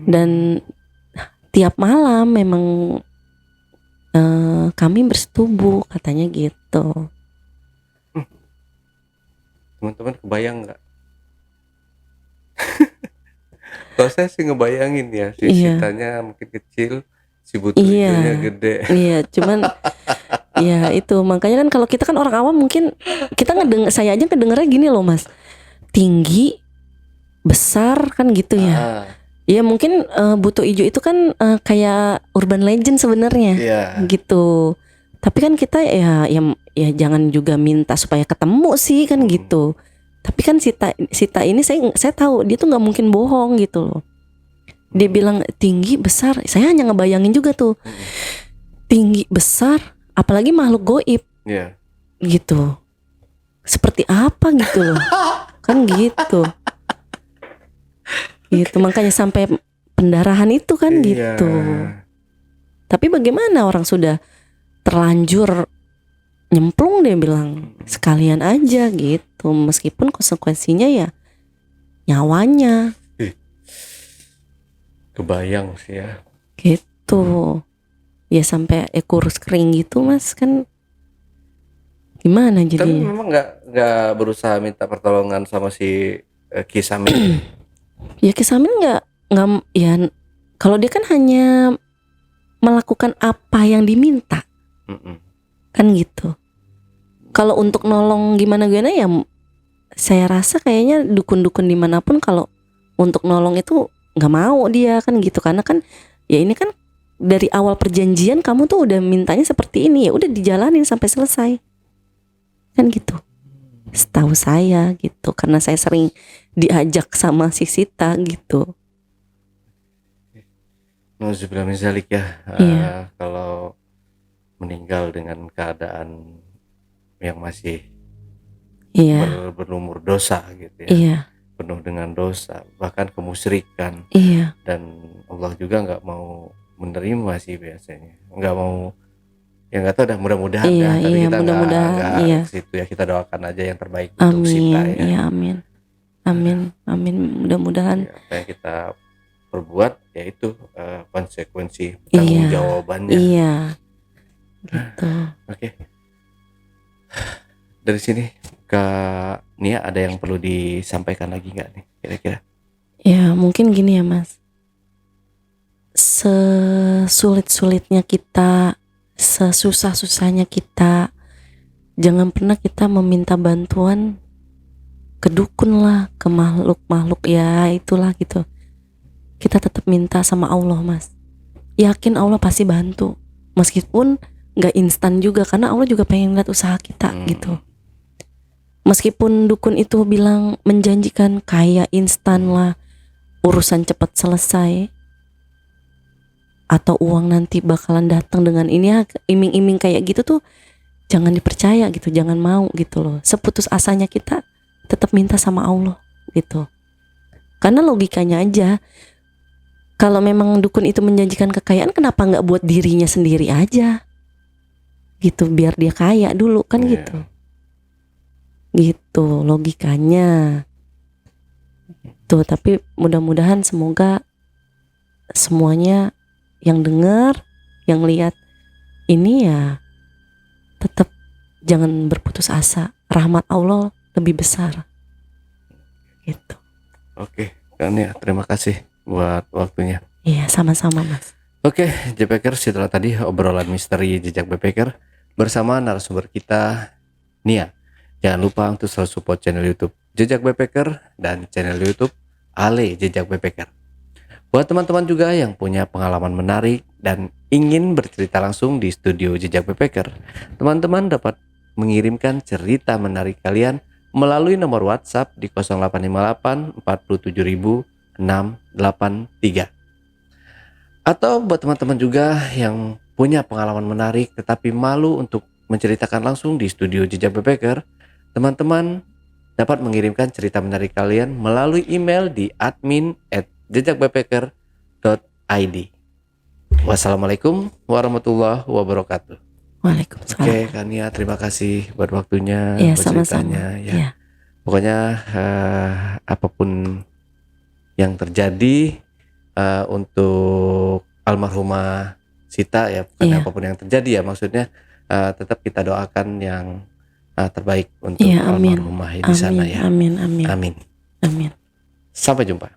Dan tiap malam memang kami bersetubuh katanya gitu. Teman-teman kebayang nggak? Kalau saya sih ngebayangin ya, si Iya. Sitanya mungkin kecil, si butuh Iya. hijaunya gede. Iya, cuman ya itu makanya kan kalau kita kan orang awam, mungkin kita saya aja kedengernya gini loh Mas, tinggi besar kan gitu ya. Ya mungkin butuh hijau itu kan kayak urban legend sebenarnya. Iya. Gitu. Tapi kan kita ya jangan juga minta supaya ketemu sih kan gitu. Tapi kan Sita ini saya tahu dia tuh nggak mungkin bohong gitu loh. Dia bilang tinggi besar, saya hanya ngebayangin juga tuh. Tinggi besar, apalagi makhluk goib. Iya. Gitu. Seperti apa gitu loh. Kan gitu. Gitu, makanya sampai pendarahan itu kan gitu. Tapi bagaimana, orang sudah terlanjur nyemplung, dia bilang sekalian aja gitu, meskipun konsekuensinya ya nyawanya. Kebayang sih ya. Gitu. Ya sampai kurus kering gitu Mas, kan gimana Tapi jadinya? memang nggak berusaha minta pertolongan sama si Kisamin. Ya Kisamin nggak ya, kalau dia kan hanya melakukan apa yang diminta. Kan gitu. Kalau untuk nolong gimana ya, saya rasa kayaknya dukun-dukun dimanapun kalau untuk nolong itu nggak mau dia kan gitu, karena kan ya ini kan dari awal perjanjian kamu tuh udah mintanya seperti ini, ya udah dijalanin sampai selesai kan gitu. Setahu saya gitu, karena saya sering diajak sama si Sita gitu. Nauzubillah min zalik ya. Iya. Kalau meninggal dengan keadaan yang masih berumur dosa gitu ya. Iya. Penuh dengan dosa, bahkan kemusyrikan. Iya. Dan Allah juga nggak mau menerima sih biasanya. Nggak mau, ya nggak tahu dah, mudah-mudahan Iya, tapi iya, kita mudah-mudahan, nggak iya. ke situ ya, kita doakan aja yang terbaik untuk Amin. Sita ya. Iya, amin. Amin. Amin, mudah-mudahan. Ya, apa yang kita perbuat yaitu konsekuensi tanggung jawabannya. Iya. Gitu. Oke. Dari sini Kak Nia ada yang perlu disampaikan lagi nggak nih kira-kira? Ya mungkin gini ya Mas, sesulit-sulitnya kita, sesusah-susahnya kita, jangan pernah kita meminta bantuan ke dukun lah, ke makhluk-makhluk ya itulah gitu. Kita tetap minta sama Allah Mas. Yakin Allah pasti bantu. Meskipun gak instan juga, karena Allah juga pengen lihat usaha kita gitu. Meskipun dukun itu bilang menjanjikan kayak instan lah, urusan cepat selesai, atau uang nanti bakalan datang dengan ini ya, iming-iming kayak gitu tuh jangan dipercaya gitu, jangan mau gitu loh. Seputus asanya kita tetap minta sama Allah gitu. Karena logikanya aja, kalau memang dukun itu menjanjikan kekayaan, kenapa nggak buat dirinya sendiri aja gitu, biar dia kaya dulu kan Iya. gitu logikanya tuh. Tapi mudah-mudahan semoga semuanya yang dengar, yang lihat ini ya tetap jangan berputus asa, rahmat Allah lebih besar gitu. Oke, kan ya, terima kasih buat waktunya. Iya sama-sama Mas. Oke, Jepekers, setelah tadi obrolan misteri jejak backpacker bersama narasumber kita, Nia. Jangan lupa untuk selalu support channel YouTube Jejak Backpacker dan channel YouTube Ale Jejak Backpacker. Buat teman-teman juga yang punya pengalaman menarik dan ingin bercerita langsung di studio Jejak Backpacker, teman-teman dapat mengirimkan cerita menarik kalian melalui nomor WhatsApp di 0858 47683. Atau buat teman-teman juga yang punya pengalaman menarik tetapi malu untuk menceritakan langsung di studio Jejak Backpacker, teman-teman dapat mengirimkan cerita menarik kalian melalui email di admin@jejakbackpacker.id. Wassalamualaikum warahmatullahi wabarakatuh. Waalaikumsalam. Oke, Kania, terima kasih buat waktunya, Iya buat sama-sama. ceritanya ya. Iya. Pokoknya apapun yang terjadi untuk almarhumah Sita ya, bukan Iya. apapun yang terjadi ya, maksudnya tetap kita doakan yang terbaik untuk Iya, amin. almarhumah di sana ya. Amin. Amin. Amin. Sampai jumpa.